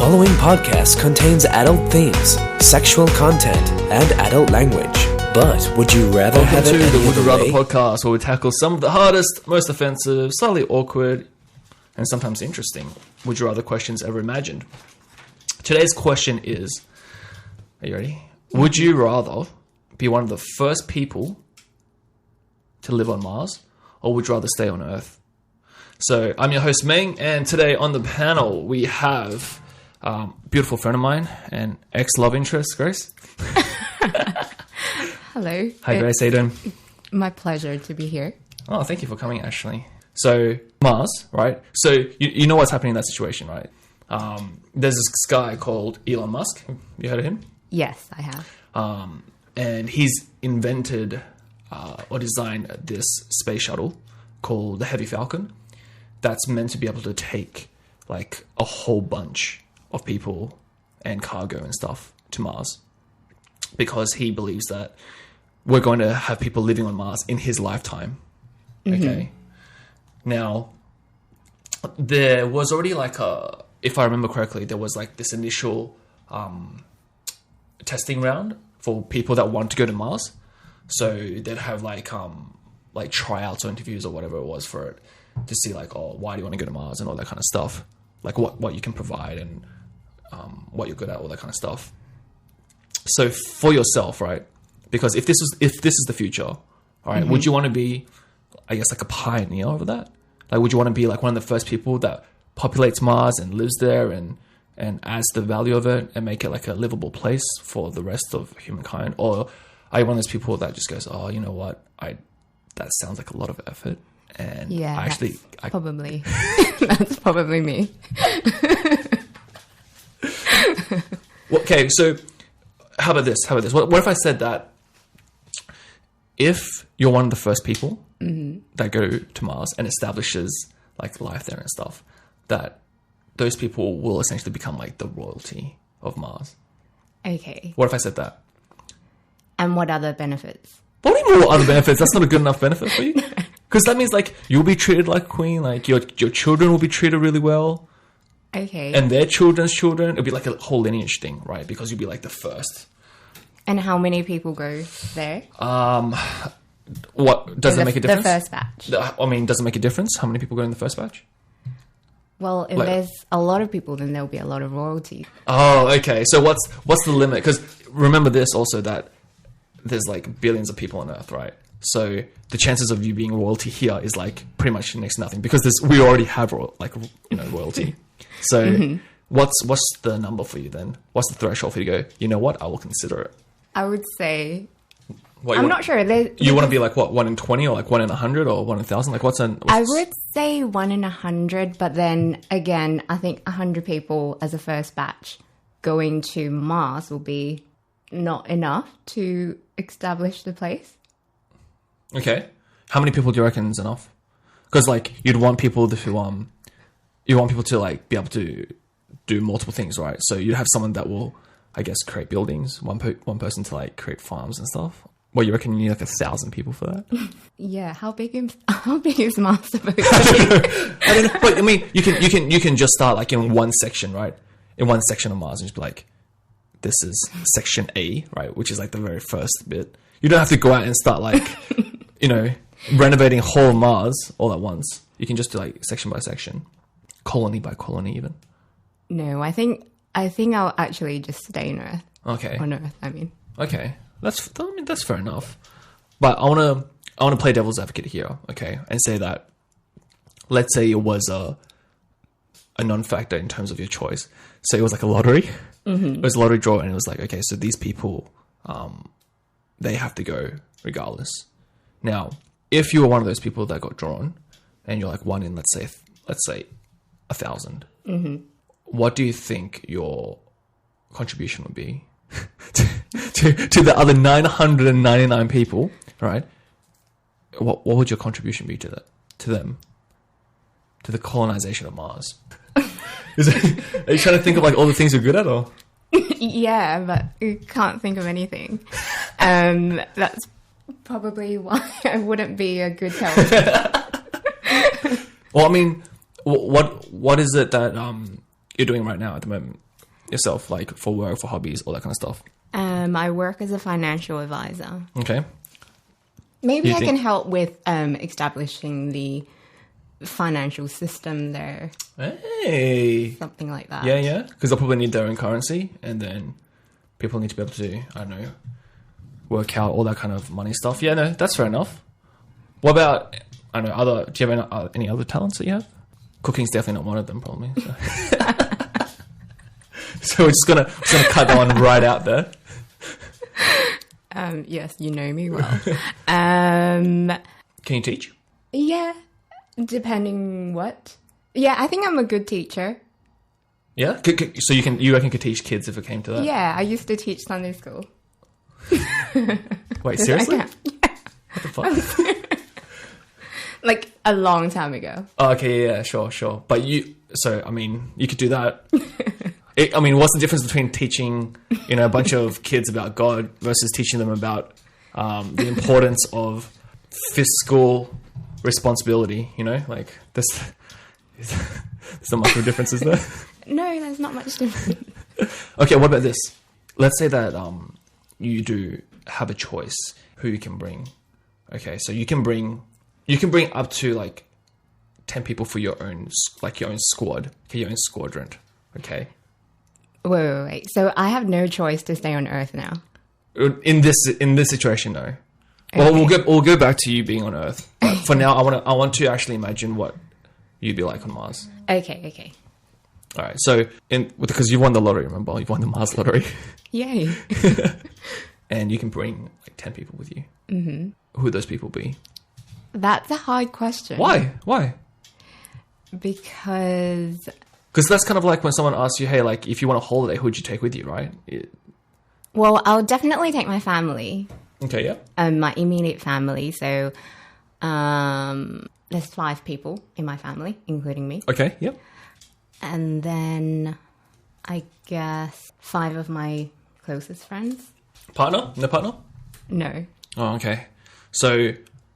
following podcast contains adult themes, sexual content, and adult language. But would you rather have it Welcome to any the Would You other Rather way? podcast, where we tackle some of the hardest, most offensive, slightly awkward, and sometimes interesting Would You Rather questions ever imagined. Today's question is, are you ready? Would you rather be one of the first people to live on Mars, or would you rather stay on Earth? So I'm your host, Meng, and today on the panel we have a beautiful friend of mine and ex-love interest, Grace. Hello. Hi, Grace. How you doing? My pleasure to be here. Oh, thank you for coming, Ashley. So, Mars, right? So, you know what's happening in that situation, right? There's this guy called Elon Musk. You heard of him? Yes, I have. And he's invented or designed this space shuttle called the Heavy Falcon that's meant to be able to take like a whole bunch of people and cargo and stuff to Mars, because he believes that we're going to have people living on Mars in his lifetime. Okay. Now, there was already like if I remember correctly, there was like this initial testing round for people that want to go to Mars. So they'd have like tryouts or interviews or whatever it was for it, to see like, oh, why do you want to go to Mars and all that kind of stuff, like what you can provide and what you're good at, all that kind of stuff. So for yourself, right? Because if this is the future, all right, would you want to be, I guess, like a pioneer of that? Like, would you want to be like one of the first people that populates Mars and lives there and adds the value of it and make it like a livable place for the rest of humankind? Or are you one of those people that just goes, oh, you know what, that sounds like a lot of effort, and Yeah, probably that's probably me. Okay, so how about this? What if I said that if you're one of the first people that go to Mars and establishes like life there and stuff, that those people will essentially become like the royalty of Mars? Okay. What if I said that? And what other benefits? What do you mean what other benefits? That's not a good enough benefit for you? Because that means like you'll be treated like a queen, like your children will be treated really well. Okay. And their children's children, it'll be like a whole lineage thing, right? Because you'll be like the first. And how many people go there? What does it make a difference? The first batch. I mean, does it make a difference how many people go in the first batch? Well, if Like- there's a lot of people, then there'll be a lot of royalty. Oh, okay. So what's the limit? Because remember this also, that there's like billions of people on Earth, right? So the chances of you being royalty here is like pretty much next to nothing, because we already have royalty. So what's the number for you then? What's the threshold for you to go, you know what, I will consider it? I would say, What, I'm not sure. You want to be like what, 1 in 20 or like 1 in 100 or 1 in 1,000? Like I would say 1 in 100, but then again, I think 100 people as a first batch going to Mars will be not enough to establish the place. Okay. How many people do you reckon is enough? Because like you'd want people to you want people to like be able to do multiple things, right? So you'd have someone that will, I guess, create buildings, one person to like create farms and stuff. Well, you reckon you need like 1,000 people for that? Yeah, how big is Mars supposed to be? I don't know, but I mean, you can just start like in one section, right? In one section of Mars, and just be like, this is section A, right? Which is like the very first bit. You don't have to go out and start like, renovating whole Mars all at once. You can just do like section by section, colony by colony, even. No, I think I'll actually just stay on Earth. Okay. On Earth, I mean. Okay, that's fair enough. But I wanna play devil's advocate here, okay, and say that, let's say it was a non-factor in terms of your choice. So it was like a lottery. It was a lottery draw, and it was like, okay, so these people, they have to go regardless. Now, if you were one of those people that got drawn, and you're like one in, let's say 1,000, what do you think your contribution would be to the other 999 people, right? What would your contribution be to them, to the colonization of Mars? Are you trying to think of like all the things you're good at, or? Yeah, but I can't think of anything. That's probably why I wouldn't be a good teller. Well, I mean, what is it that you're doing right now at the moment? yourself, like for work, for hobbies, all that kind of stuff? I work as a financial advisor. Okay. Maybe I can help with establishing the financial system there. Hey. Something like that. Yeah. Because they'll probably need their own currency, and then people need to be able to, I don't know, work out all that kind of money stuff. Yeah, no, that's fair enough. What about, I don't know, do you have any other talents that you have? Cooking's definitely not one of them, probably. So, so we're just gonna cut that one right out there. Yes, you know me well. Can you teach? Yeah, depending what. Yeah, I think I'm a good teacher. Yeah? So you reckon you could teach kids if it came to that? Yeah, I used to teach Sunday school. Wait, seriously? Yeah. What the fuck? Like a long time ago. Oh, okay, yeah, sure. But you could do that. What's the difference between teaching, a bunch of kids about God versus teaching them about the importance of fiscal responsibility? Like there's much of a difference, is there? No, there's not much difference. Okay, what about this? Let's say that you do have a choice who you can bring. Okay, so you can bring up to like 10 people for your own squad, for your own squadron. Okay. Wait. So I have no choice to stay on Earth now. In this situation, no. Okay. Well, we'll go back to you being on Earth. But for now, I want to actually imagine what you'd be like on Mars. Okay. All right. So because you won the lottery, remember? You won the Mars lottery. Yay. And you can bring like 10 people with you. Mm-hmm. Who would those people be? That's a hard question. Why? Because that's kind of like when someone asks you, hey, like, if you want a holiday, who'd you take with you, right? Well, I'll definitely take my family. Okay, yeah. My immediate family. So, there's 5 people in my family, including me. Okay, yep. And then, I guess 5 of my closest friends. Partner? No partner? No. Oh, okay. So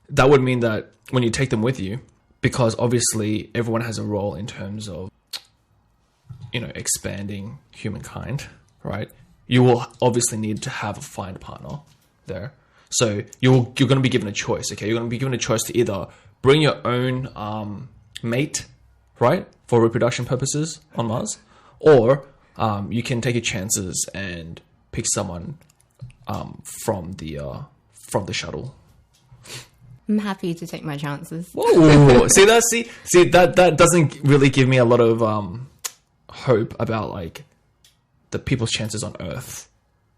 that would mean that when you take them with you, because obviously everyone has a role in terms of, expanding humankind, right? You will obviously need to find a partner there. So you're going to be given a choice, okay? You're going to be given a choice to either bring your own mate, right, for reproduction purposes on Mars, or you can take your chances and pick someone from the shuttle. I'm happy to take my chances. Whoa. See that doesn't really give me a lot of hope about like the people's chances on Earth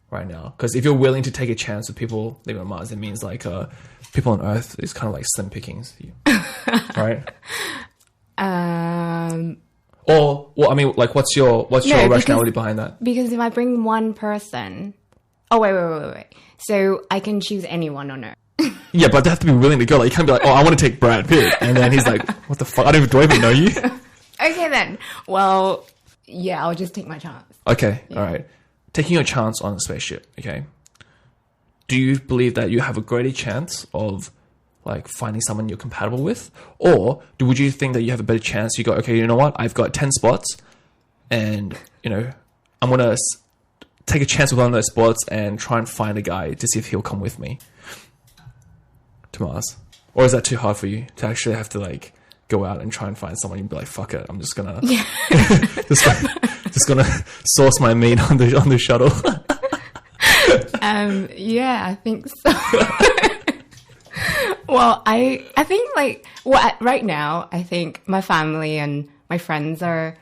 right now. Because if you're willing to take a chance with people living on Mars, it means like people on Earth is kind of like slim pickings, right? Or well, I mean, like, what's your rationality behind that? Because if I bring one person, wait. So I can choose anyone on Earth. Yeah, but they have to be willing to go. Like, you can't be like, oh, I want to take Brad Pitt, and then he's like, what the fuck? Do I even know you? Okay, then. Well, yeah, I'll just take my chance. Okay, yeah. All right. Taking your chance on a spaceship, okay? Do you believe that you have a greater chance of, like, finding someone you're compatible with? Or would you think that you have a better chance? You go, okay, you know what? I've got 10 spots, and, I'm going to take a chance with one of those spots and try and find a guy to see if he'll come with me to Mars. Or is that too hard for you to actually have to, like, go out and try and find someone and be like, fuck it, I'm just gonna just gonna source my meat on the shuttle. Yeah, I think so. Well, I think right now, I think my family and my friends are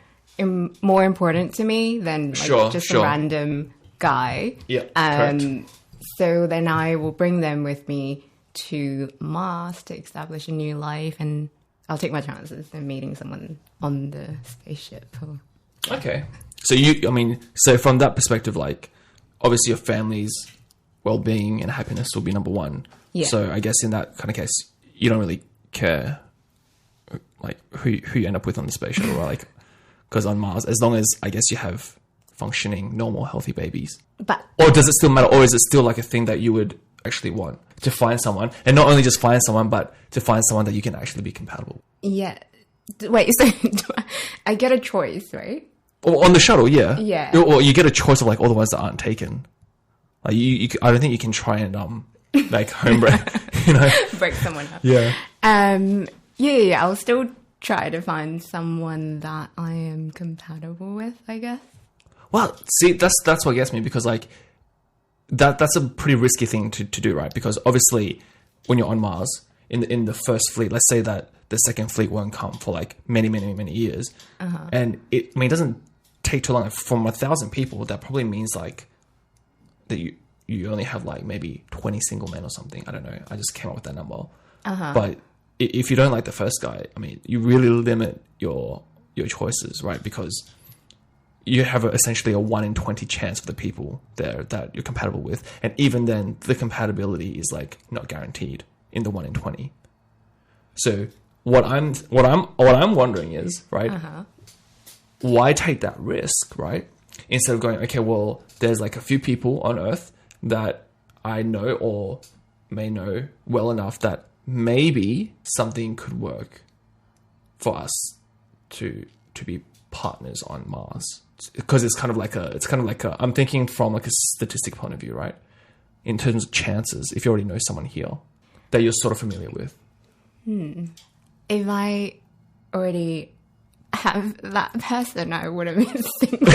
more important to me than just a random guy. Yeah, correct. So then I will bring them with me to Mars to establish a new life, and I'll take my chances in meeting someone on the spaceship. Okay. So from that perspective, like, obviously your family's well-being and happiness will be number one. Yeah. So I guess in that kind of case, you don't really care, like, who you end up with on the space shuttle, right? Like, because on Mars, as long as, I guess, you have functioning, normal, healthy babies. Or does it still matter? Or is it still like a thing that you would actually want to find someone, and not only just find someone, but to find someone that you can actually be compatible? Yeah. Wait, so I get a choice, right? on the shuttle, yeah. Yeah. Or you get a choice of like all the ones that aren't taken. Like I don't think you can try and like homebrew, you know, Break someone up. yeah. Yeah. I'll still try to find someone that I am compatible with, I guess. Well, see, that's what gets me, because like that's a pretty risky thing to do, right? Because obviously, when you're on Mars in the first fleet, let's say that the second fleet won't come for like many years, and it doesn't take too long. From 1,000 people, that probably means like that you only have like maybe 20 single men or something. I don't know. I just came up with that number. But if you don't like the first guy, I mean, you really limit your choices, right? Because you have essentially a 1 in 20 chance for the people there that you're compatible with, and even then, the compatibility is like not guaranteed in the 1 in 20. So what I'm wondering is, right? Why take that risk, right? Instead of going, okay, well, there's like a few people on Earth that I know or may know well enough that maybe something could work for us to be partners on Mars. Because it's kind of like a I'm thinking from like a statistic point of view, right? In terms of chances, if you already know someone here that you're sort of familiar with. If I already have that person, I wouldn't be single.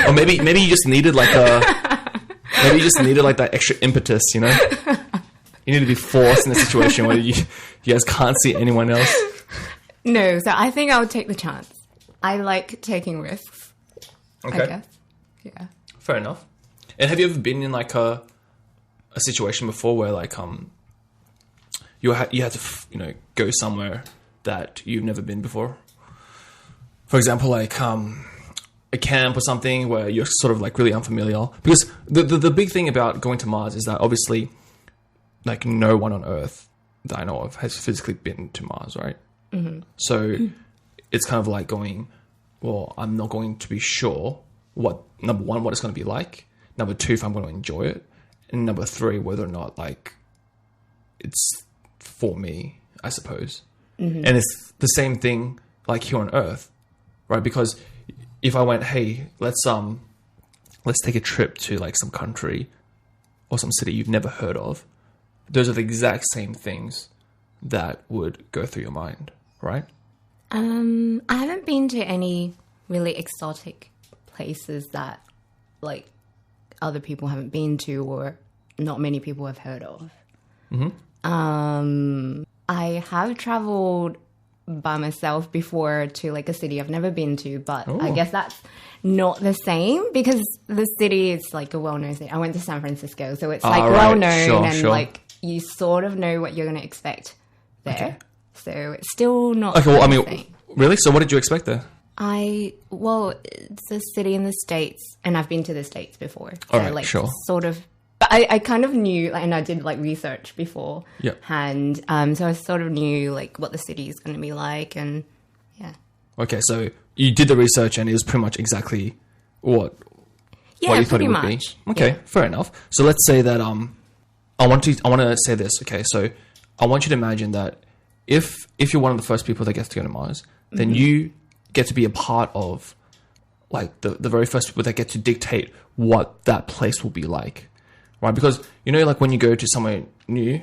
Or maybe you just needed like that extra impetus, you know? You need to be forced in a situation where you guys can't see anyone else. No, so I think I would take the chance. I like taking risks. Okay. I guess. Yeah. Fair enough. And have you ever been in like a situation before where like you had to go somewhere that you've never been before? For example, like a camp or something where you're sort of like really unfamiliar. Because the big thing about going to Mars is that obviously like no one on Earth that I know of has physically been to Mars, right? So it's kind of like going, well, I'm not going to be sure what it's going to be like. Number 2, if I'm going to enjoy it. And number 3, whether or not like it's for me, I suppose. And it's the same thing like here on Earth, right? Because if I went, hey, let's take a trip to like some country or some city you've never heard of, those are the exact same things that would go through your mind, right? I haven't been to any really exotic places that like other people haven't been to or not many people have heard of. I have traveled by myself before to like a city I've never been to, but I guess that's not the same because the city is like a well-known city. I went to San Francisco, so it's like well-known and like you sort of know what you're going to expect there. Okay. So it's still not. Okay, well, I mean, really? So what did you expect there? It's a city in the States, and I've been to the States before. All so right, like sure. Sort of. But I kind of knew, and I did like research before. Yeah. And so I sort of knew like what the city is going to be like, and yeah. Okay, so you did the research, and it was pretty much exactly what you thought it would be. Okay, fair enough. So let's say that I want to say this. Okay, so I want you to imagine that if you're one of the first people that gets to go to Mars, then you get to be a part of like the very first people that get to dictate what that place will be like, right? Because like when you go to somewhere new,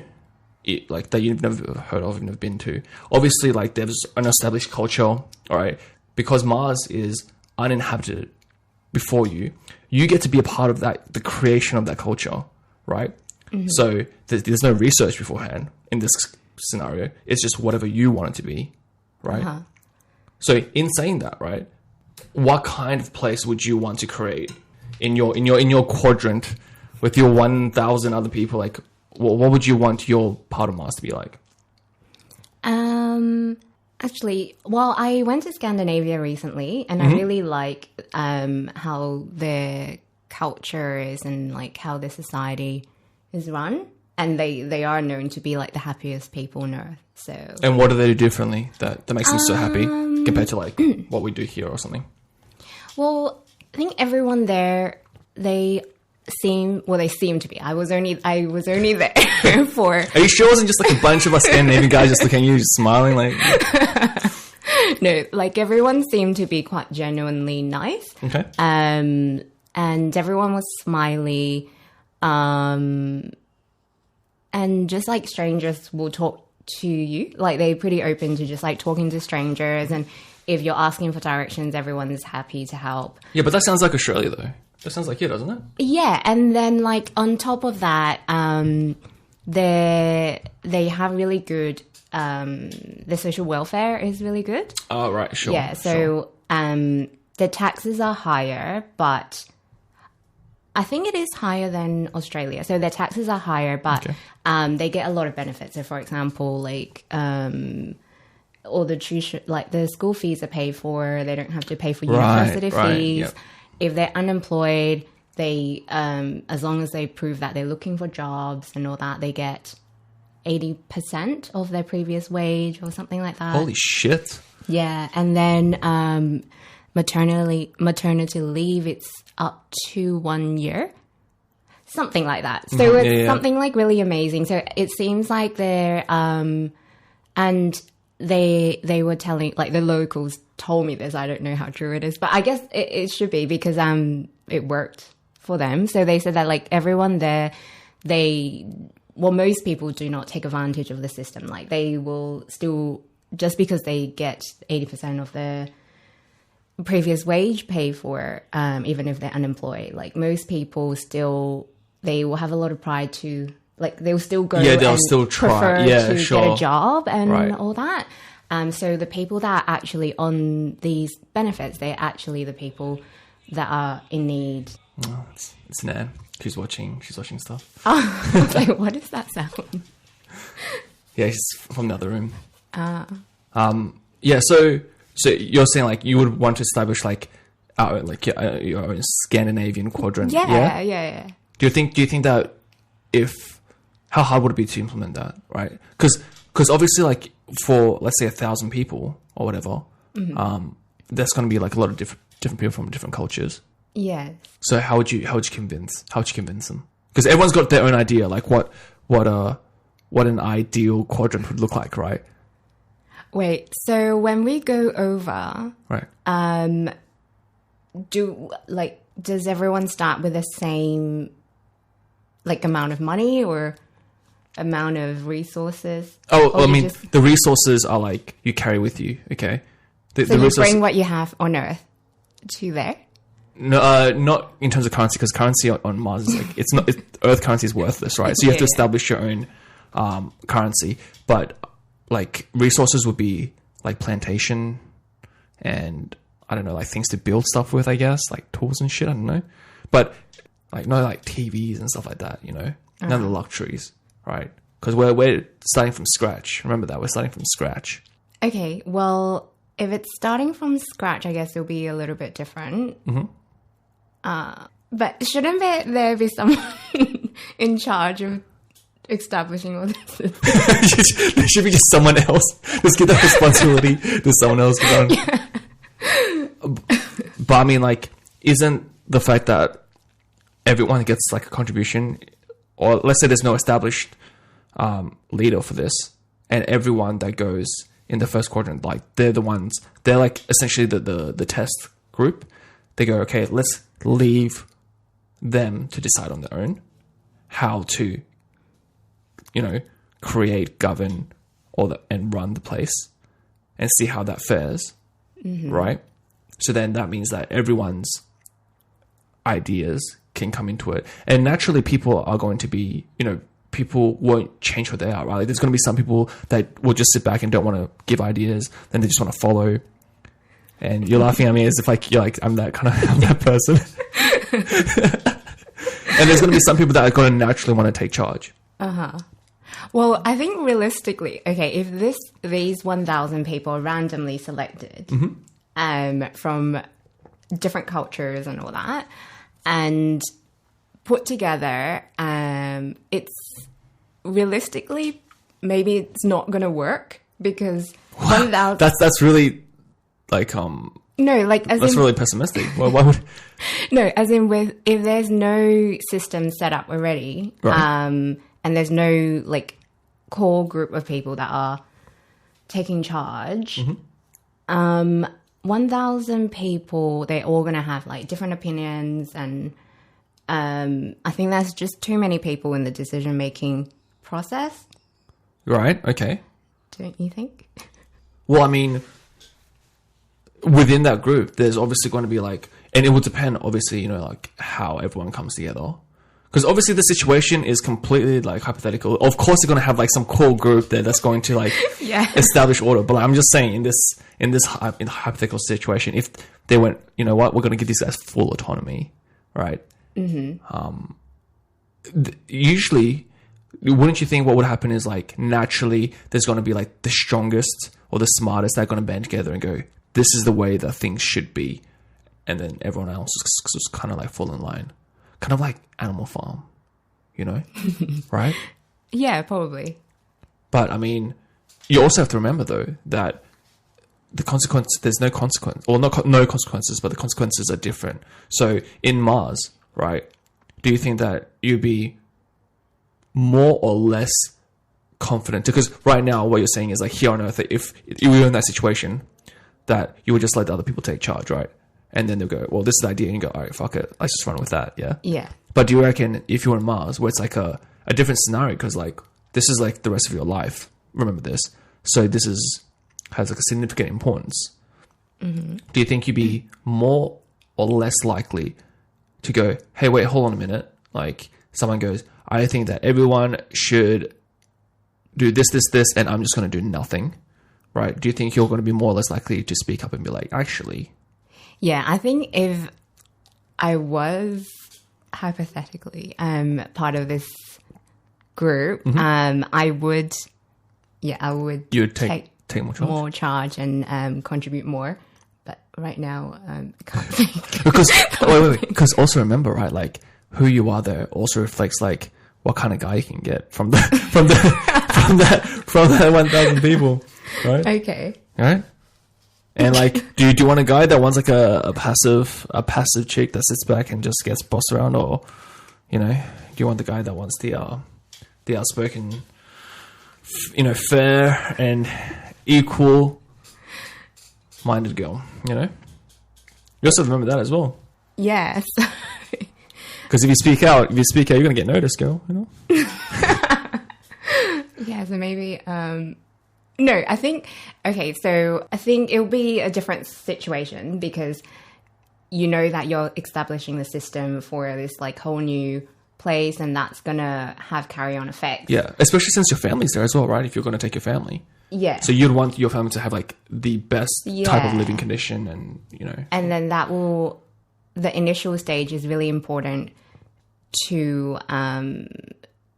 like that you've never heard of, you've never been to, obviously like there's an established culture, all right? Because Mars is uninhabited before you get to be a part of that, the creation of that culture, right? So there's no research beforehand in this scenario. It's just whatever you want it to be, right? So in saying that, right, what kind of place would you want to create in your quadrant with your 1,000 other people? Like, what would you want your part of Mars to be like? Actually, well, I went to Scandinavia recently, and I really like how their culture is and like how their society is run, and they are known to be like the happiest people on Earth. So, and what do they do differently that makes them so happy compared to like what we do here or something? Well, I think everyone there they seem to be. I was only there. for. Are you sure it wasn't just like a bunch of us Scandinavian guys just looking at you, just smiling like? No, like everyone seemed to be quite genuinely nice. Okay. And everyone was smiley. And just like strangers will talk to you. Like they're pretty open to just like talking to strangers. And if you're asking for directions, everyone's happy to help. Yeah, but that sounds like Australia though. That sounds like here, doesn't it? Yeah, and then like on top of that, they have really good. The social welfare is really good. Oh right, sure. Yeah, so the taxes are higher, but I think it is higher than Australia. So their taxes are higher, but they get a lot of benefits. So for example, like all the tuition, like the school fees are paid for. They don't have to pay for university fees. Yep. If they're unemployed, they as long as they prove that they're looking for jobs and all that, they get 80% of their previous wage or something like that. Holy shit. Yeah, and then maternity leave, it's up to 1 year. Something like that. So it's something like really amazing. So it seems like they're and they were telling, like the locals told me this. I don't know how true it is, but I guess it should be because it worked for them. So they said that like everyone there, most people do not take advantage of the system. Like they will still, just because they get 80% of their previous wage paid for, even if they're unemployed. Like most people still, they will have a lot of pride to, like they'll still go they'll and still try. prefer to get a job and all that. So the people that are actually on these benefits, they're actually the people that are in need. Oh, it's Nan. She's watching stuff. Oh, I was like, what is that sound? Yeah, she's from the other room. Yeah, so you're saying like you would want to establish like your own Scandinavian quadrant. Yeah. Do you think that how hard would it be to implement that, right? Because obviously like for let's say 1,000 people or whatever, there's going to be like a lot of different people from different cultures. Yes. So how would you convince them? Because everyone's got their own idea, like what an ideal quadrant would look like, right? Wait, so when we go over, right? Does everyone start with the same like amount of money or amount of resources? Oh, I mean, the resources are like you carry with you, okay? So you bring what you have on Earth to there? No, not in terms of currency, because currency on Mars is like Earth currency is worthless, right? So you have to establish your own currency, but like resources would be like plantation and I don't know, like things to build stuff with, I guess, like tools and shit. I don't know, but like no like TVs and stuff like that, you know, none of the luxuries, right? Because we're starting from scratch. Remember that we're starting from scratch. Okay, well, if it's starting from scratch, I guess it'll be a little bit different. But shouldn't there be someone in charge of establishing all this? There should be just someone else. Just give that responsibility to someone else. Yeah. But I mean, like, isn't the fact that everyone gets like a contribution, or let's say there's no established leader for this, and everyone that goes in the first quadrant, like they're like essentially the test group. They go, okay, let's leave them to decide on their own how to, you know, create, govern, and run the place, and see how that fares, right? So then that means that everyone's ideas can come into it, and naturally people are going to be, you know, people won't change what they are, right? Like there's going to be some people that will just sit back and don't want to give ideas, then they just want to follow. And you're laughing at me as if like you're like I'm that person. And there's going to be some people that are going to naturally want to take charge. Well, I think realistically, okay, if these 1,000 people are randomly selected from different cultures and all that, and put together, it's realistically maybe it's not going to work because 1,000. That's really like no, like as that's in, really pessimistic. Why would no, as in if there's no system set up already, right. and there's no like core group of people that are taking charge. 1,000 people, they're all going to have like different opinions, and I think that's just too many people in the decision-making process. Right, okay. Don't you think? Well, I mean, within that group, there's obviously going to be like, and it will depend, obviously, you know, like how everyone comes together. Because obviously the situation is completely like hypothetical. Of course, they're going to have like some core group there that's going to like establish order. But I'm just saying in the hypothetical situation, if they went, you know what, we're going to give these guys full autonomy, right? Usually, wouldn't you think what would happen is like naturally there's going to be like the strongest or the smartest that are going to band together and go, this is the way that things should be. And then everyone else just kind of like fall in line. Kind of like Animal Farm, you know? Right? Yeah, probably. But I mean, you also have to remember though that the consequence, there's no consequence, or no consequences, but the consequences are different. So in Mars, right? Do you think that you'd be more or less confident? Because right now what you're saying is like here on Earth, if you were in that situation, that you would just let the other people take charge, right? And then they'll go, well, this is the idea. And you go, all right, fuck it. Let's just run with that. Yeah. Yeah. But do you reckon if you're on Mars, where it's like a different scenario, because like this is like the rest of your life, remember this. So this has like a significant importance. Do you think you'd be more or less likely to go, hey, wait, hold on a minute. Like someone goes, I think that everyone should do this, and I'm just going to do nothing. Right. Do you think you're going to be more or less likely to speak up and be like, actually... Yeah, I think if I was hypothetically part of this group, I would You would take more charge? And contribute more. But right now, I can't think. Because because also remember, right? Like who you are there also reflects like what kind of guy you can get from that 1,000 people, right? Okay. Right. And like, do you want a guy that wants like a passive chick that sits back and just gets bossed around, or you know, do you want the guy that wants the outspoken, you know, fair and equal-minded girl? You know, you also remember that as well. Yes. Because if you speak out, you're gonna get noticed, girl. You know. Yeah. So maybe. No, I think it'll be a different situation because you know that you're establishing the system for this like whole new place, and that's going to have carry-on effects. Yeah, especially since your family's there as well, right? If you're going to take your family. Yeah. So you'd want your family to have like the best type of living condition, and you know. And then the initial stage is really important to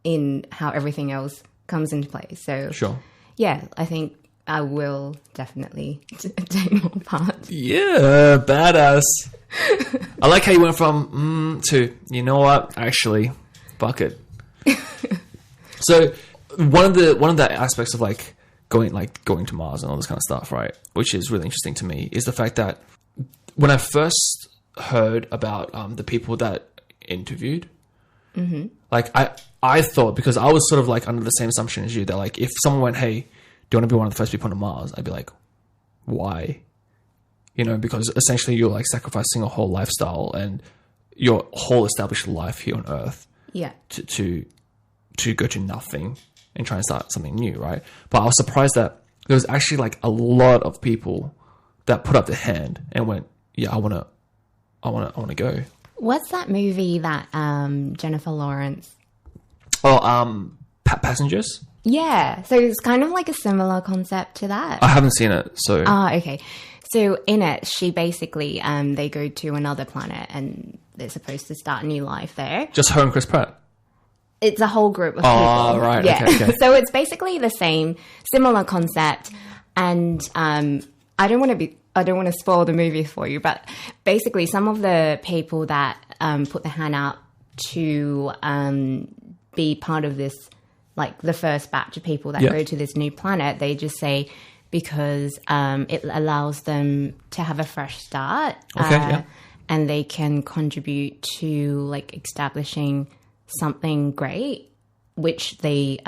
in how everything else comes into place. So sure. Yeah, I think I will definitely take more part. Yeah, badass. I like how you went from to, you know what, actually, fuck it. So one of the aspects of like going to Mars and all this kind of stuff, right, which is really interesting to me, is the fact that when I first heard about the people that interviewed, like I thought, because I was sort of like under the same assumption as you, that like if someone went, hey, do you want to be one of the first people on Mars? I'd be like, why? You know, because essentially you're like sacrificing a whole lifestyle and your whole established life here on Earth, to go to nothing and try and start something new, right? But I was surprised that there was actually like a lot of people that put up their hand and went, yeah, I want to go. What's that movie that Jennifer Lawrence? Oh, Passengers? Yeah, so it's kind of like a similar concept to that. I haven't seen it, so... okay. So in it, she basically, they go to another planet and they're supposed to start a new life there. Just her and Chris Pratt? It's a whole group of people. Oh, right, yeah. okay. So it's basically the similar concept. And I don't want to spoil the movie for you, but basically some of the people that put their hand out to be part of this, like the first batch of people that go to this new planet, they just say because it allows them to have a fresh start. And they can contribute to like establishing something great which they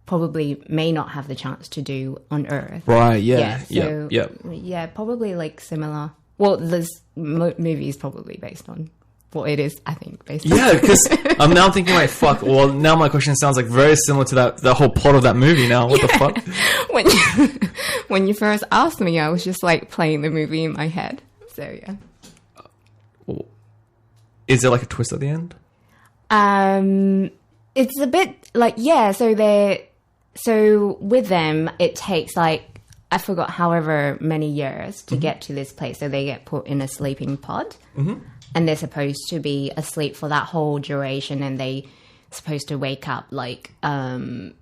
probably may not have the chance to do on Earth. Right, yeah. Yeah, probably like similar. Well, this movie is probably based on what it is, I think, based on. Yeah, because I'm now thinking like, fuck, well, now my question sounds like very similar to the whole plot of that movie now. What the fuck? When you first asked me, I was just like playing the movie in my head. So, yeah. Is there like a twist at the end? It's a bit like, yeah, so with them, it takes like, I forgot however many years to get to this place. So they get put in a sleeping pod. Mm-hmm. And they're supposed to be asleep for that whole duration, and they supposed to wake up like 1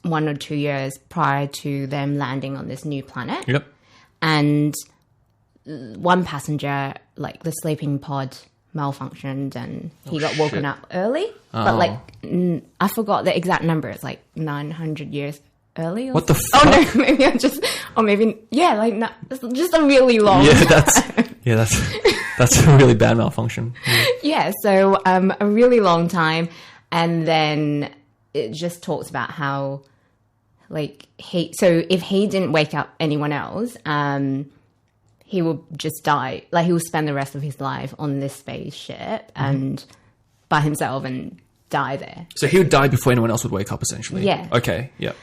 or 2 years prior to them landing on this new planet. Yep. And one passenger, like the sleeping pod malfunctioned, and he got woken up early. Oh. But like I forgot the exact number. It's like 900 years early. What the fuck? Oh no, maybe I'm just, or maybe like no, just a really long. Yeah, that's a really bad malfunction. Yeah, so a really long time, and then it just talks about how, like, if he didn't wake up anyone else, he would just die. Like, he would spend the rest of his life on this spaceship and by himself and die there. So he would die before anyone else would wake up, essentially. Yeah. Okay. Yeah.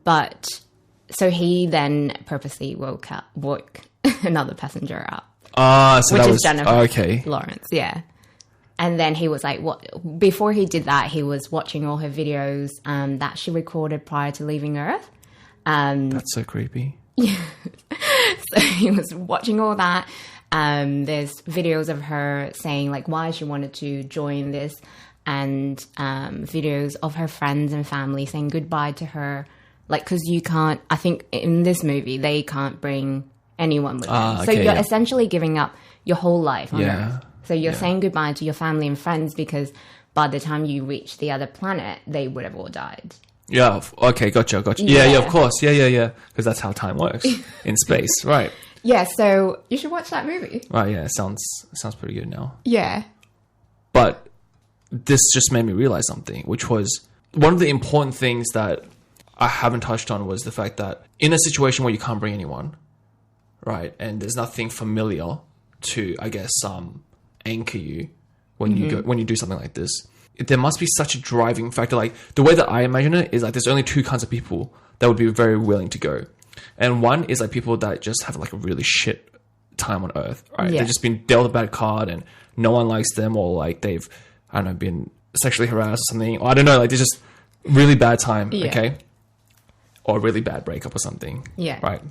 But so he then purposely woke another passenger up. So which that is was Jennifer Lawrence, yeah. And then he was like, before he did that, he was watching all her videos that she recorded prior to leaving Earth. That's so creepy. Yeah. So he was watching all that. There's videos of her saying like why she wanted to join this, and videos of her friends and family saying goodbye to her. Like, because you can't, I think in this movie, they can't bring anyone with them. So you're essentially giving up your whole life on Earth. So you're saying goodbye to your family and friends, because by the time you reach the other planet, they would have all died. Yeah. Okay. Gotcha. Yeah. Of course. Yeah. Because that's how time works in space, right? Yeah. So you should watch that movie. Right. Yeah. Sounds pretty good now. Yeah. But this just made me realize something, which was one of the important things that I haven't touched on was the fact that in a situation where you can't bring anyone, right, and there's nothing familiar to, I guess, anchor you when you do something like this, there must be such a driving factor. Like, the way that I imagine it is like there's only two kinds of people that would be very willing to go, and one is like people that just have like a really shit time on Earth, right? They've just been dealt a bad card and no one likes them, or like they've, I don't know, been sexually harassed or something, or I don't know, like they're just really bad time, okay, or a really bad breakup or something, right?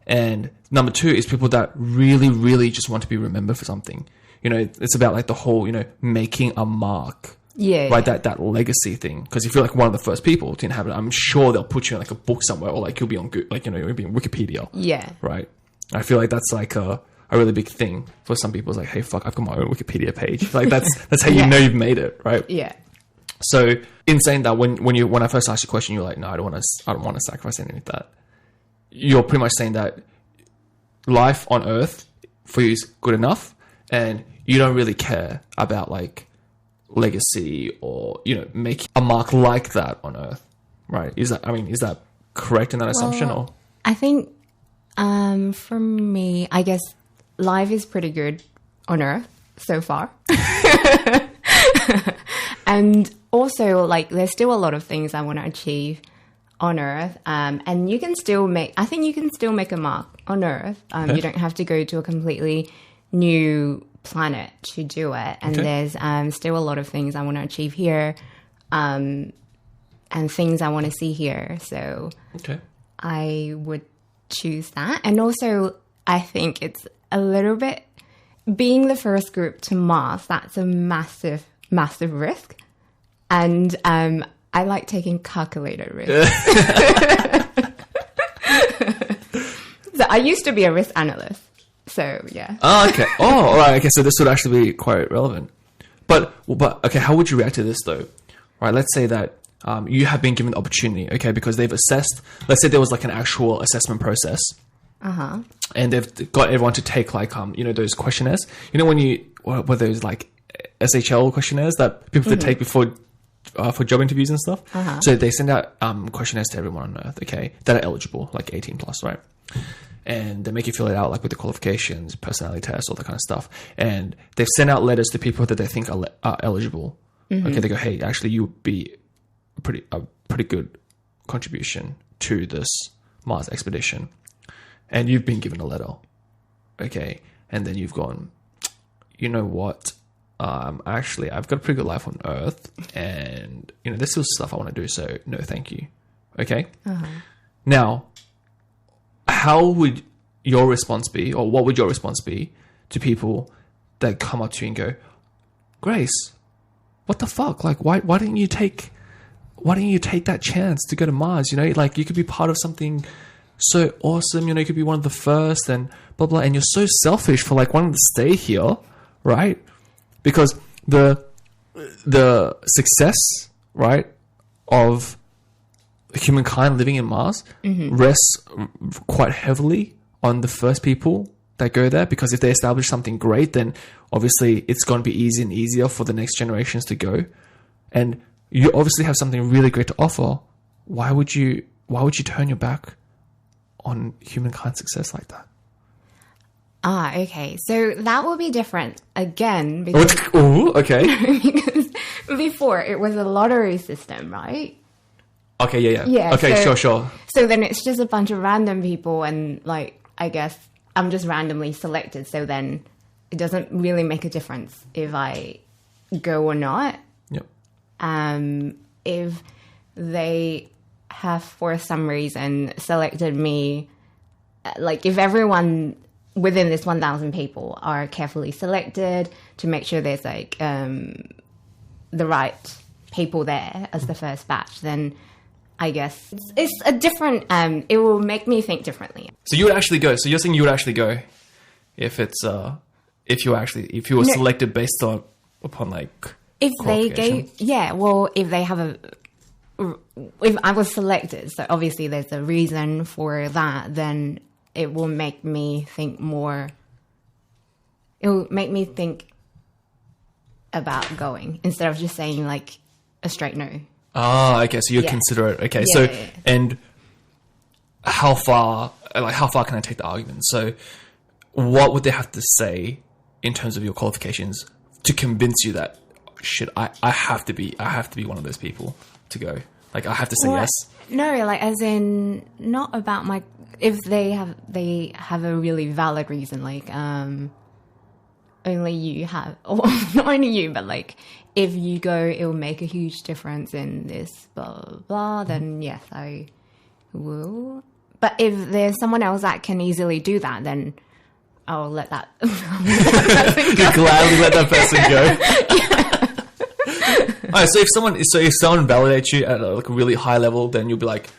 And number two is people that really, really just want to be remembered for something. You know, it's about like the whole, you know, making a mark. Yeah. Right? That legacy thing. Because if you're like one of the first people to inhabit it, I'm sure they'll put you in like a book somewhere, or like you'll be on, like, you know, you'll be in Wikipedia. Yeah. Right? I feel like that's like a really big thing for some people. It's like, hey, fuck, I've got my own Wikipedia page. Like that's how you know you've made it, right? Yeah. So in saying that, when I first asked you a question, you're like, no, I don't want to sacrifice any of that. You're pretty much saying that life on Earth for you is good enough, and you don't really care about like legacy or, you know, make a mark like that on Earth, right? Is that correct in that assumption? Or I think for me, I guess life is pretty good on Earth so far. And also, like, there's still a lot of things I want to achieve on Earth, and you can still make a mark on Earth. You don't have to go to a completely new planet to do it, and there's still a lot of things I want to achieve here, and things I want to see here, so I would choose that. And also, I think it's a little bit, being the first group to Mars, that's a massive risk, and I like taking calculated risks. So I used to be a risk analyst. So, yeah. Oh, okay. Oh, all right. Okay, so this would actually be quite relevant. But okay, how would you react to this, though? All right, let's say that you have been given the opportunity, okay, because they've assessed, let's say there was like an actual assessment process. Uh-huh. And they've got everyone to take like, you know, those questionnaires. You know, when what those like SHL questionnaires that people have to take before for job interviews and stuff. So they send out questionnaires to everyone on Earth, okay, that are eligible, like 18 plus, right? And they make you fill it out, like with the qualifications, personality tests, all that kind of stuff. And they've sent out letters to people that they think are eligible. Okay, they go, hey, actually, you would be a pretty good contribution to this Mars expedition, and you've been given a letter, okay, and then you've gone, you know what? Actually, I've got a pretty good life on Earth, and there's still stuff I want to do. So no, thank you. Okay. Now, how would your response be, or what would your response be to people that come up to you and go, Grace, what the fuck? Like, why didn't you take that chance to go to Mars? Like you could be part of something so awesome. You could be one of the first, and blah blah. And you're so selfish for like wanting to stay here, right? Because the success, right, of humankind living in Mars rests quite heavily on the first people that go there. Because if they establish something great, then obviously it's going to be easier and easier for the next generations to go. And you obviously have something really great to offer. Why would you turn your back on humankind's success like that? Okay. So that will be different again because, because before it was a lottery system, right? Okay, yeah. Yeah. Okay, so, sure. So then it's just a bunch of random people, and like I guess I'm just randomly selected. So then it doesn't really make a difference if I go or not. Yep. If they have for some reason selected me, like if everyone within this 1,000 people are carefully selected to make sure there's like the right people there as the first batch, then I guess it's a different, it will make me think differently. So you would actually go. So you're saying you would actually go if it's, if you were selected based upon like, if they gave, if they have if I was selected, so obviously there's a reason for that, then it will make me think more. It will make me think about going instead of just saying like a straight no. Ah, okay. So you consider it. Okay. And how far can I take the argument? So what would they have to say in terms of your qualifications to convince you that shit, I have to be one of those people to go? Like I have to say yes. No, like as in not about my, if they have a really valid reason, like only you have, or not only you, but like if you go, it will make a huge difference in this blah blah blah, then yes, I will. But if there's someone else that can easily do that, then I'll let that person go. Gladly let that person go. Alright, so if someone validates you at like a really high level, then you'll be like,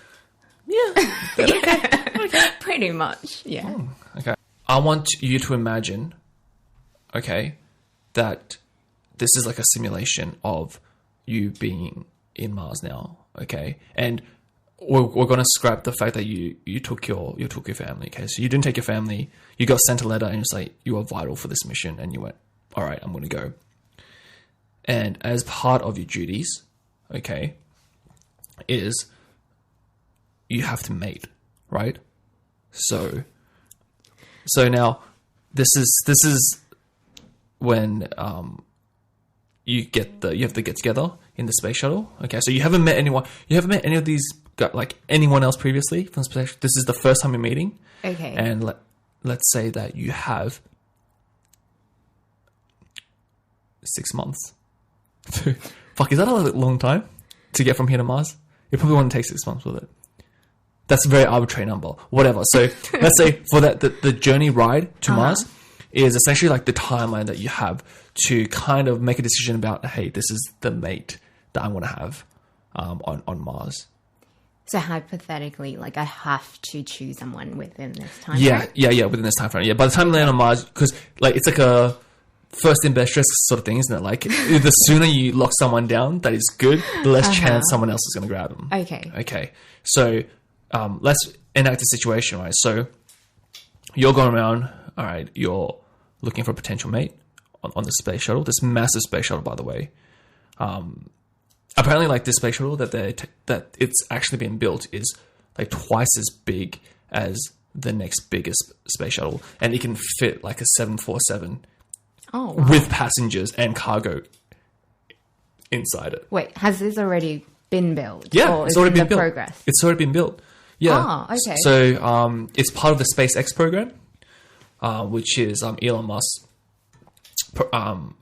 okay. Pretty much, yeah. Okay. I want you to imagine, okay, that this is like a simulation of you being in Mars now, okay? And we're going to scrap the fact that you took your family, okay? So you didn't take your family, you got sent a letter and it's like, you are vital for this mission, and you went, all right, I'm going to go. And as part of your duties, okay, is you have to mate, right? So now this is when you have to get together in the space shuttle. Okay, so you haven't met anyone. You haven't met any of these like anyone else previously from space. This is the first time you're meeting. Okay. And let's say that you have 6 months. Fuck, is that a long time to get from here to Mars? You probably want to take 6 months with it. That's a very arbitrary number. Whatever. So let's say for that, the journey ride to Mars is essentially like the timeline that you have to kind of make a decision about, hey, this is the mate that I want to have on Mars. So hypothetically, like I have to choose someone within this time frame? frame? Yeah, within this time frame. Yeah, by the time you land on Mars, because like it's like a first in best dressed sort of thing, isn't it? Like the sooner you lock someone down that is good, the less chance someone else is going to grab them. Okay. So let's enact a situation, right? So you're going around, all right, you're looking for a potential mate on the space shuttle, this massive space shuttle, by the way. apparently, like this space shuttle that that it's actually been built is like twice as big as the next biggest space shuttle, and it can fit like a 747 Oh, wow. with passengers and cargo inside it. Wait, has this already been built? Yeah, or it's is already it been in built. progress? It's already been built. Yeah. Oh, okay. So it's part of the SpaceX program, which is Elon Musk's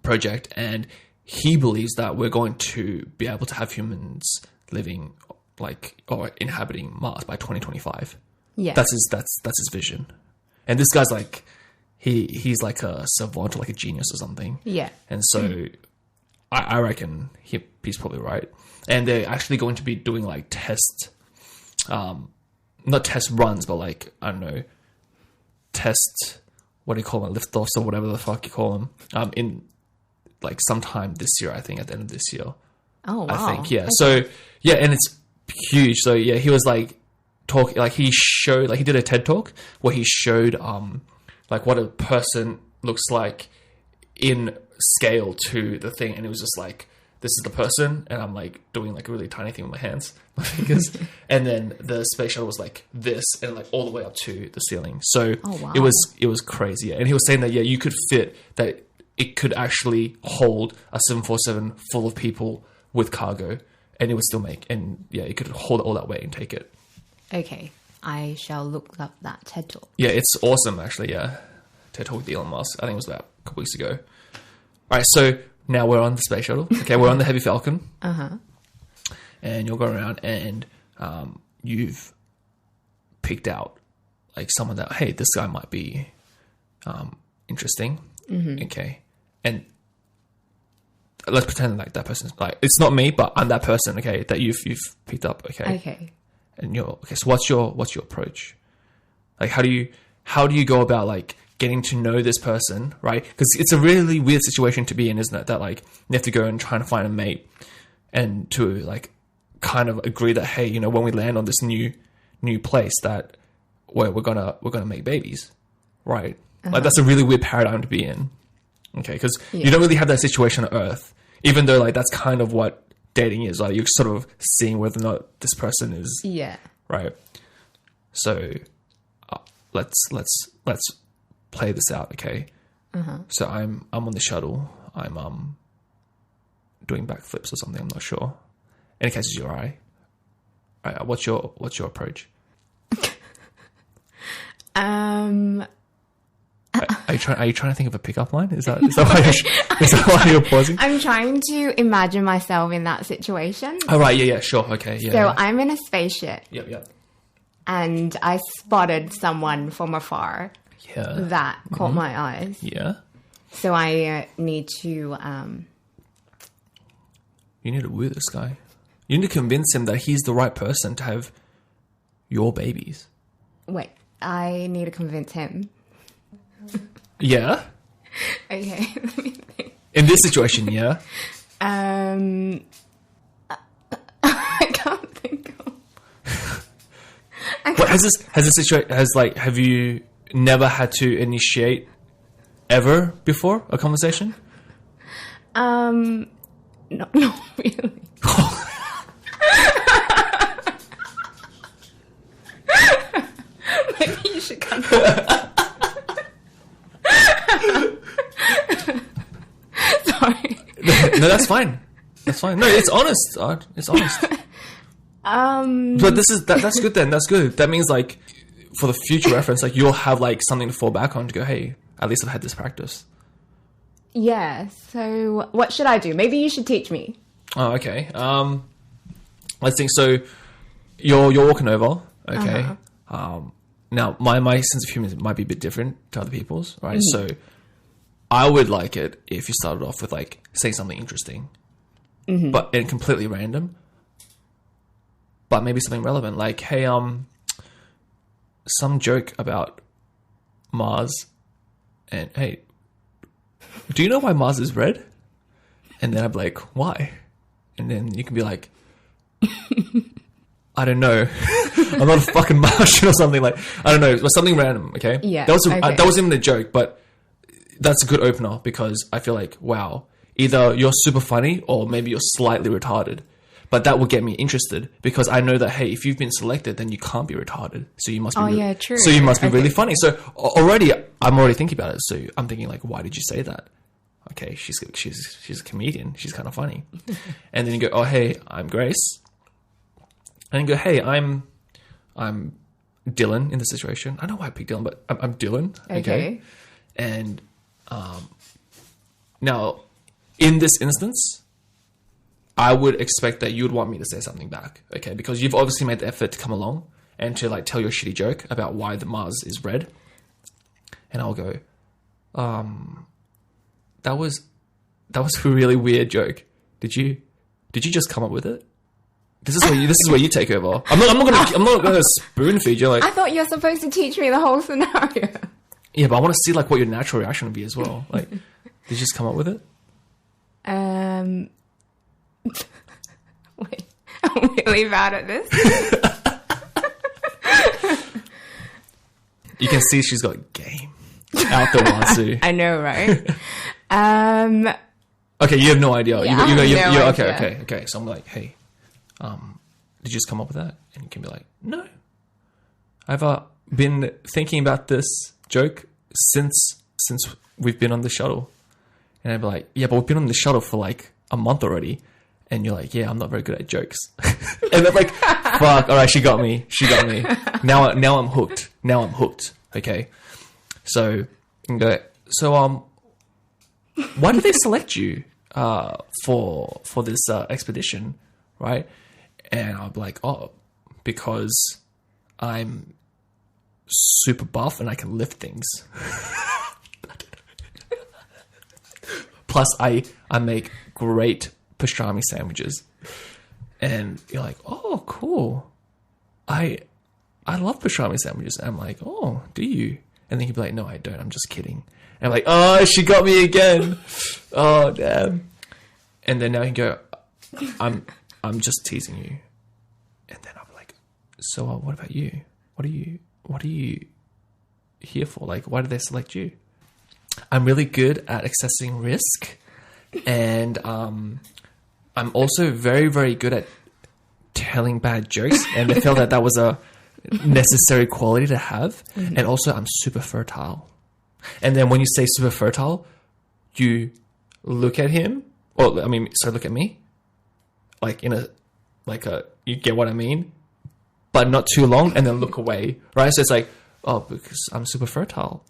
project, and he believes that we're going to be able to have humans living like or inhabiting Mars by 2025. Yeah. That's his vision. And this guy's like he's like a savant or like a genius or something. Yeah. And so I reckon he's probably right. And they're actually going to be doing like not test runs, but like, I don't know, what do you call them, liftoffs or whatever the fuck you call them, in like sometime this year, I think, at the end of this year. Oh, wow. I think, yeah. Okay. So, yeah, and it's huge. So, yeah, he was like, he did a TED talk where he showed, like what a person looks like in scale to the thing. And it was just like, this is the person, and I'm like doing like a really tiny thing with my hands, my fingers, and then the space shuttle was like this, and like all the way up to the ceiling. So wow. it was crazy. Yeah. And he was saying that you could fit that it could actually hold a 747 full of people with cargo, and it would still make, and yeah, it could hold all that weight and take it. Okay, I shall look up that TED Talk. Yeah, it's awesome actually. Yeah, TED Talk with Elon Musk. I think it was about a couple weeks ago. All right, so. Now we're on the space shuttle. Okay, we're on the Heavy Falcon. And you'll go around and you've picked out like someone that, hey, this guy might be interesting. Okay. And let's pretend like that person's like, it's not me, but I'm that person, okay, that you've picked up, okay? Okay. And so what's your approach? Like how do you go about like getting to know this person, right? Because it's a really weird situation to be in, isn't it? That like you have to go and try to find a mate, and to like kind of agree that, hey, you know, when we land on this new place, that where we're gonna make babies, right? Like that's a really weird paradigm to be in, okay? Because you don't really have that situation on Earth, even though like that's kind of what dating is. Like you're sort of seeing whether or not this person is right. So let's play this out, okay? So I'm on the shuttle. I'm doing backflips or something. I'm not sure. And it catches your eye. All right, what's your approach? Are you trying to think of a pickup line? Is that why you're pausing? I'm trying to imagine myself in that situation. Oh right, yeah, sure, okay, yeah. So I'm in a spaceship. Yep. And I spotted someone from afar. Yeah. That caught my eyes. Yeah. So I need to... You need to woo this guy. You need to convince him that he's the right person to have your babies. Wait, I need to convince him. Yeah? Okay, let me think. In this situation, yeah? I can't think of... Have you never had to initiate ever before a conversation? No, not really. Maybe you should come back. Sorry. No, that's fine. That's fine. No, it's honest. Art. It's honest. But that's good then. That's good. That means like for the future reference, like you'll have like something to fall back on to go, hey, at least I've had this practice. Yeah. So what should I do? Maybe you should teach me. Oh, okay. Let's think. So you're walking over. Okay. Now my sense of humor might be a bit different to other people's, right? So I would like it if you started off with like saying something interesting, but and completely random, but maybe something relevant, like, hey, some joke about Mars, and hey, do you know why Mars is red? And then I'd be like, why? And then you can be like, I don't know. I'm not a fucking Martian or something, like, I don't know, it was something random, okay? Yeah. That wasn't even a joke, but that's a good opener because I feel like, wow, either you're super funny or maybe you're slightly retarded. But that will get me interested because I know that, hey, if you've been selected, then you can't be retarded. So you must be, yeah, true. So you must be really funny. So already, I'm already thinking about it. So I'm thinking like, why did you say that? Okay, she's a comedian. She's kind of funny. And then you go, oh, hey, I'm Grace. And you go, hey, I'm Dylan in the situation. I don't know why I picked Dylan, but I'm Dylan. Okay. And now, in this instance, I would expect that you would want me to say something back, okay? Because you've obviously made the effort to come along and to like tell your shitty joke about why the Mars is red. And I'll go, that was a really weird joke. Did you just come up with it? This is where you take over. I'm not gonna spoon feed you. Like, I thought you were supposed to teach me the whole scenario. Yeah, but I want to see like what your natural reaction would be as well. Like, did you just come up with it? Wait, I'm really bad at this. You can see she's got game out the wazoo. I know, right? Okay, you have no idea. Yeah, no idea. Okay. So I'm like, hey, did you just come up with that? And you can be like, no. I've been thinking about this joke since we've been on the shuttle. And I'd be like, yeah, but we've been on the shuttle for like a month already. And you're like, yeah, I'm not very good at jokes. And they're like, fuck, all right, she got me. Now I'm hooked. Okay. So you can go, so why did they select you for this expedition, right? And I'll be like, oh, because I'm super buff and I can lift things. Plus, I make great pastrami sandwiches. And you're like, oh, cool. I love pastrami sandwiches. And I'm like, oh, do you? And then he'd be like, no, I don't. I'm just kidding. And I'm like, oh, she got me again. Oh, damn. And then now he go, I'm just teasing you. And then I'm like, so what about you? What are you here for? Like, why did they select you? I'm really good at accessing risk. And I'm also very, very good at telling bad jokes. And they felt that was a necessary quality to have. Mm-hmm. And also, I'm super fertile. And then when you say super fertile, you look at him, look at me, like you get what I mean, but not too long, and then look away, right? So it's like, oh, because I'm super fertile,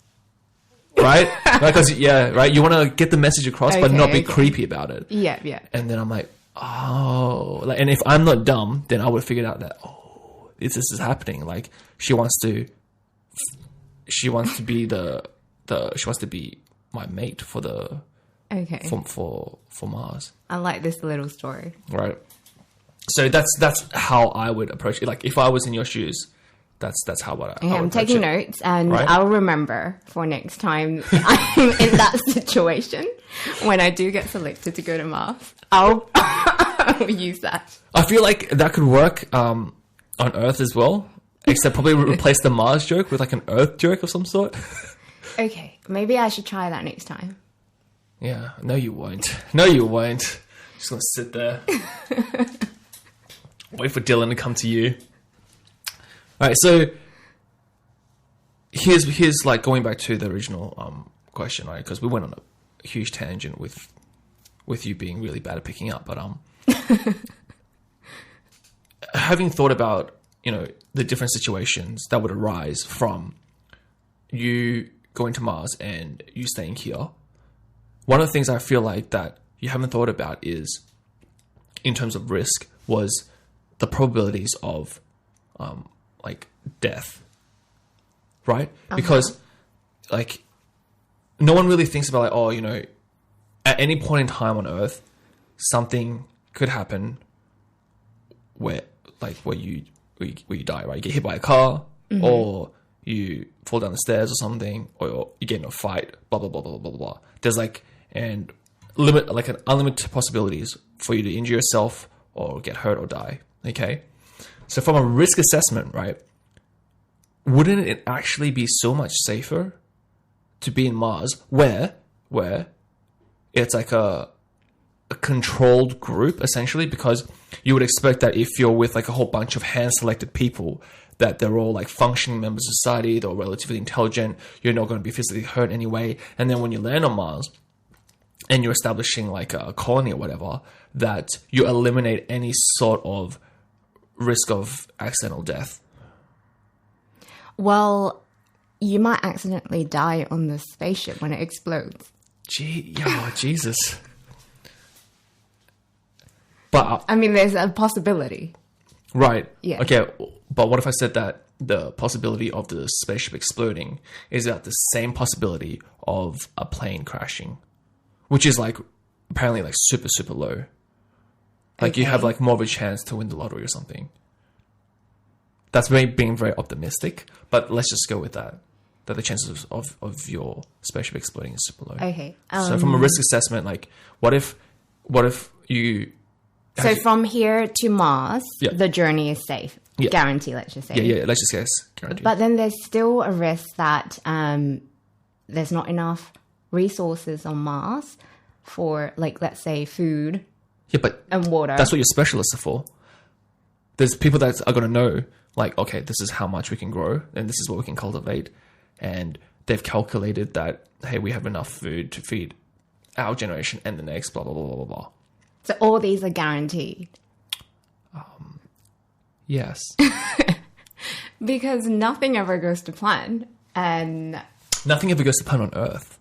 right? Because right. You want to get the message across, but not be creepy about it. Yeah. And then I'm like, oh, and if I'm not dumb, then I would figure out that this is happening. Like she wants to be my mate for the for Mars. I like this little story. Right. So that's how I would approach it. Like if I was in your shoes, that's how I would I'm taking notes, and I'll remember for next time I'm in that situation when I do get selected to go to Mars. I'll use that. I feel like that could work on Earth as well, except probably replace the Mars joke with like an Earth joke of some sort. Okay, maybe I should try that next time. Yeah, no you won't. Just gonna sit there. Wait for Dylan to come to you. Alright, so here's like going back to the original question, right? Because we went on a huge tangent with you being really bad at picking up, but having thought about, the different situations that would arise from you going to Mars and you staying here, one of the things I feel like that you haven't thought about is, in terms of risk, was the probabilities of like death, right? Uh-huh. Because like no one really thinks about like, at any point in time on Earth, something could happen where you die, right? You get hit by a car, mm-hmm. or you fall down the stairs or something, or you get in a fight, blah blah blah blah blah blah. There's like an unlimited possibilities for you to injure yourself or get hurt or die. Okay, so from a risk assessment, right? Wouldn't it actually be so much safer to be in Mars, where it's like a controlled group essentially? Because you would expect that if you're with like a whole bunch of hand-selected people, that they're all like functioning members of society, they're relatively intelligent, you're not going to be physically hurt anyway. And then when you land on Mars and you're establishing like a colony or whatever, that you eliminate any sort of risk of accidental death. Well, you might accidentally die on the spaceship when it explodes. Jesus. But I mean, there's a possibility. right. Yeah. Okay. But what if I said that the possibility of the spaceship exploding is at the same possibility of a plane crashing, which is like apparently like super, super low. Like you have like more of a chance to win the lottery or something. That's me being very optimistic, but let's just go with that. That the chances of your spaceship exploding is super low. Okay. So from a risk assessment, like what if you... So from here to Mars, Yeah. the journey is safe. Yeah. Guarantee, let's just say. Yeah, let's just guess. Guaranteed. But then there's still a risk that there's not enough resources on Mars for, like, let's say, food Yeah, but and water. that's what your specialists are for. There's people that are going to know, like, okay, this is how much we can grow and this is what we can cultivate. And they've calculated that, hey, we have enough food to feed our generation and the next, blah, blah, blah, blah, blah, blah. So all these are guaranteed. Yes. Because nothing ever goes to plan. And Nothing ever goes to plan on Earth.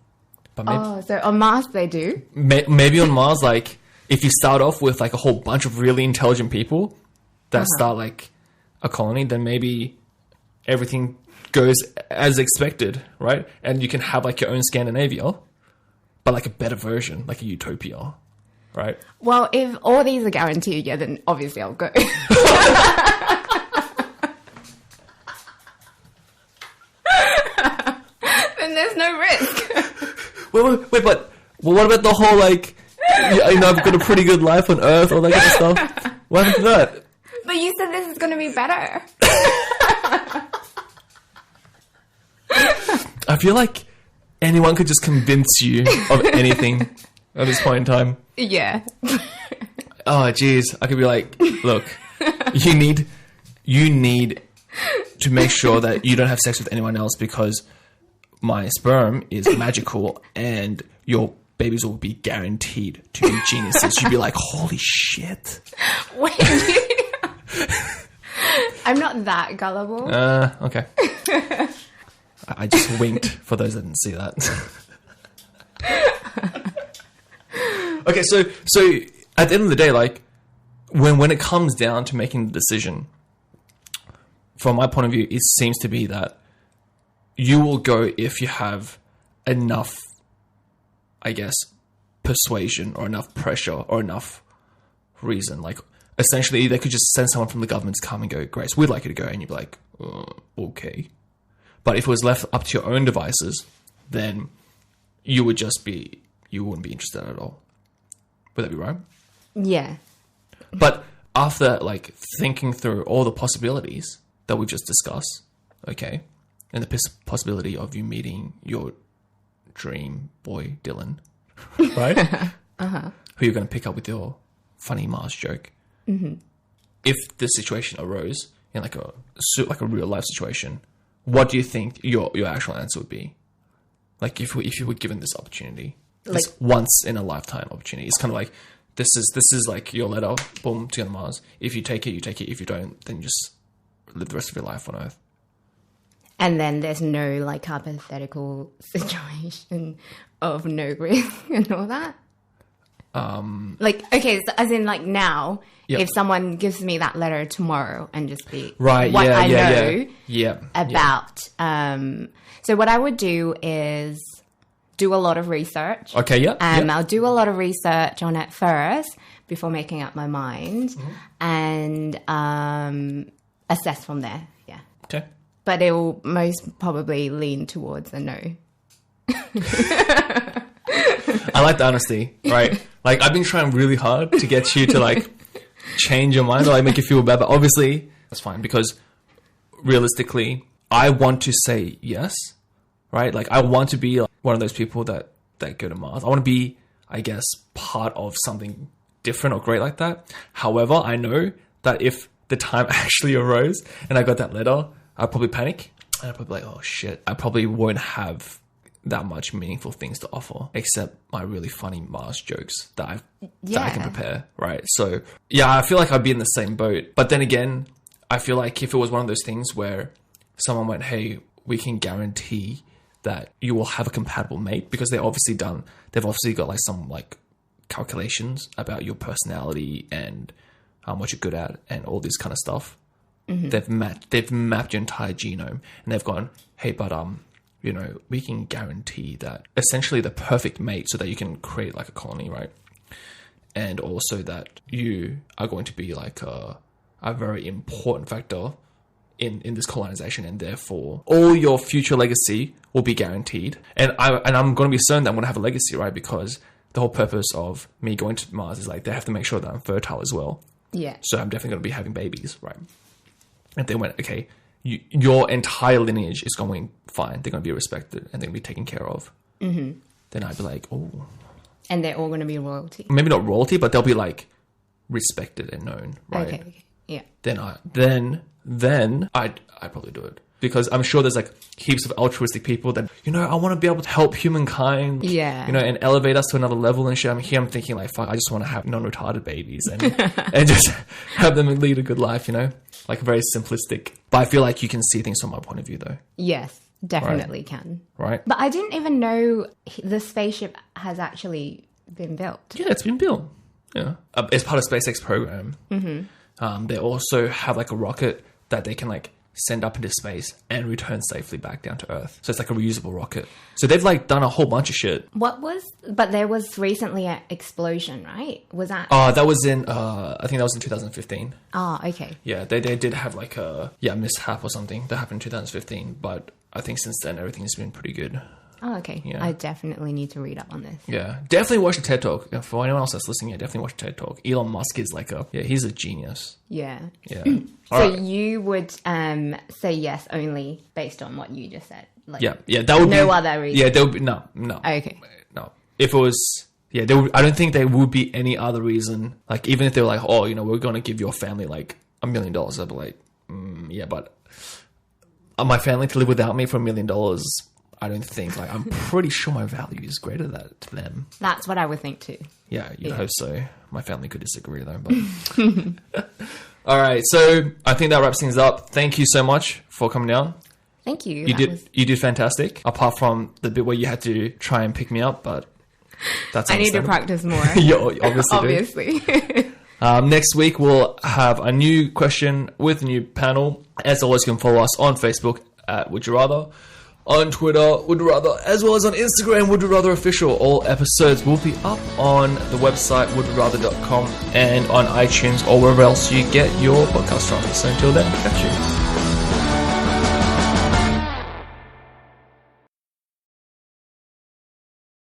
But maybe, so on Mars they do. maybe on Mars, like, if you start off with, like, a whole bunch of really intelligent people that start, like, a colony, then maybe everything goes as expected, right? And you can have, like, your own Scandinavia, but, like, a better version, like a utopia, right? Well, if all these are guaranteed, yeah, then obviously I'll go. Then there's no risk. Wait, but what about the whole, like, I've got a pretty good life on Earth, all that kind of stuff? What happened to that? But you said this is going to be better. I feel like anyone could just convince you of anything at this point in time. Yeah. Oh, geez. I could be like, look, you need to make sure that you don't have sex with anyone else because my sperm is magical and your babies will be guaranteed to be geniuses. You'd be like, holy shit. Wait. I'm not that gullible. Okay. I just winked for those that didn't see that. Okay, so at the end of the day, like, when it comes down to making the decision, from my point of view, it seems to be that you will go if you have enough, I guess, persuasion or enough pressure or enough reason. Like, essentially, they could just send someone from the government to come and go, Grace, we'd like you to go. And you'd be like, okay. But if it was left up to your own devices, then you wouldn't be interested at all. Would that be right? Yeah. But after, like, thinking through all the possibilities that we've just discussed, okay, and the possibility of you meeting your dream boy, Dylan, right? Who you're going to pick up with your funny Mars joke. Mm-hmm. If this situation arose in like a real life situation, what do you think your actual answer would be? Like if you were given this opportunity, this Like, once in a lifetime opportunity, it's kind of like this is like your letter, boom, to go to Mars. If you take it, you take it. If you don't, then you just live the rest of your life on Earth. and then there's no, like, hypothetical situation of no risk and all that. Like, okay, so as in, like, now, Yep. if someone gives me that letter tomorrow and just be Right, what I know yeah. about. So what I would do is do a lot of research. Okay, yeah. I'll do a lot of research on it first before making up my mind and assess from there. Yeah. Okay. But it will most probably lean towards a no. I like the honesty, right? Like, I've been trying really hard to get you to, like, change your mind or, like, make you feel bad. But obviously, that's fine because realistically, I want to say yes, right? Like, I want to be like, one of those people that go to Mars. I want to be, I guess, part of something different or great like that. However, I know that if the time actually arose and I got that letter, I'd probably panic. And I'd probably be like, oh shit, I probably won't have that much meaningful things to offer except my really funny Mars jokes that I can prepare, right? So yeah, I feel like I'd be in the same boat. But then again, I feel like if it was one of those things where someone went, hey, we can guarantee that you will have a compatible mate, because they've obviously got like some like calculations about your personality and what you're good at and all this kind of stuff. Mm-hmm. They've mapped your entire genome, and they've gone, hey, but you know, we can guarantee that essentially the perfect mate so that you can create like a colony, right? And also that you are going to be like a very important factor in this colonization, and therefore all your future legacy will be guaranteed. And I'm going to be certain that I'm going to have a legacy, right? Because the whole purpose of me going to Mars is like they have to make sure that I'm fertile as well. Yeah. So I'm definitely going to be having babies, right? And they went, okay, your entire lineage is going fine. They're going to be respected and they're going to be taken care of. Mm-hmm. Then I'd be like, oh. And they're all going to be royalty. Maybe not royalty, but they'll be like respected and known, right? Okay. Yeah. Then I'd probably do it, because I'm sure there's like heaps of altruistic people that, you know, I want to be able to help humankind, yeah, you know, and elevate us to another level and shit. I'm thinking like, fuck, I just want to have non-retarded babies and just have them lead a good life, you know, like very simplistic. But I feel like you can see things from my point of view though. Yes, definitely can. Right. But I didn't even know the spaceship has actually been built. Yeah, it's been built. Yeah, it's part of SpaceX program. Mm-hmm. They also have like a rocket that they can like send up into space and return safely back down to Earth. So it's like a reusable rocket. So they've like done a whole bunch of shit. But there was recently an explosion, right? Was that? That was in, I think that was in 2015. Oh, okay. Yeah, they did have like a mishap or something that happened in 2015. But I think since then everything's been pretty good. Oh, okay. Yeah. I definitely need to read up on this. Yeah, definitely watch a TED Talk. For anyone else that's listening, definitely watch a TED Talk. Elon Musk is like he's a genius. Yeah. Yeah. So you would say yes only based on what you just said? Like, yeah, that would no be... other reason? Yeah, there would be... No. Okay. No. If it was... Yeah, I don't think there would be any other reason. Like, even if they were like, oh, you know, we're going to give your family like $1 million. I'd be like, yeah, but my family to live without me for $1 million... I don't think, like, I'm pretty sure my value is greater than that to them. That's what I would think too. Yeah, you'd hope so. My family could disagree though, but... All right, so I think that wraps things up. Thank you so much for coming down. Thank you. You did fantastic, apart from the bit where you had to try and pick me up, but that's I need to practice more. You obviously do. Next week, we'll have a new question with a new panel. As always, you can follow us on Facebook at Would You Rather, on Twitter, Would You Rather, as well as on Instagram, Would You Rather Official. All episodes will be up on the website, wouldYouRather.com, and on iTunes or wherever else you get your podcast from. So until then, catch you.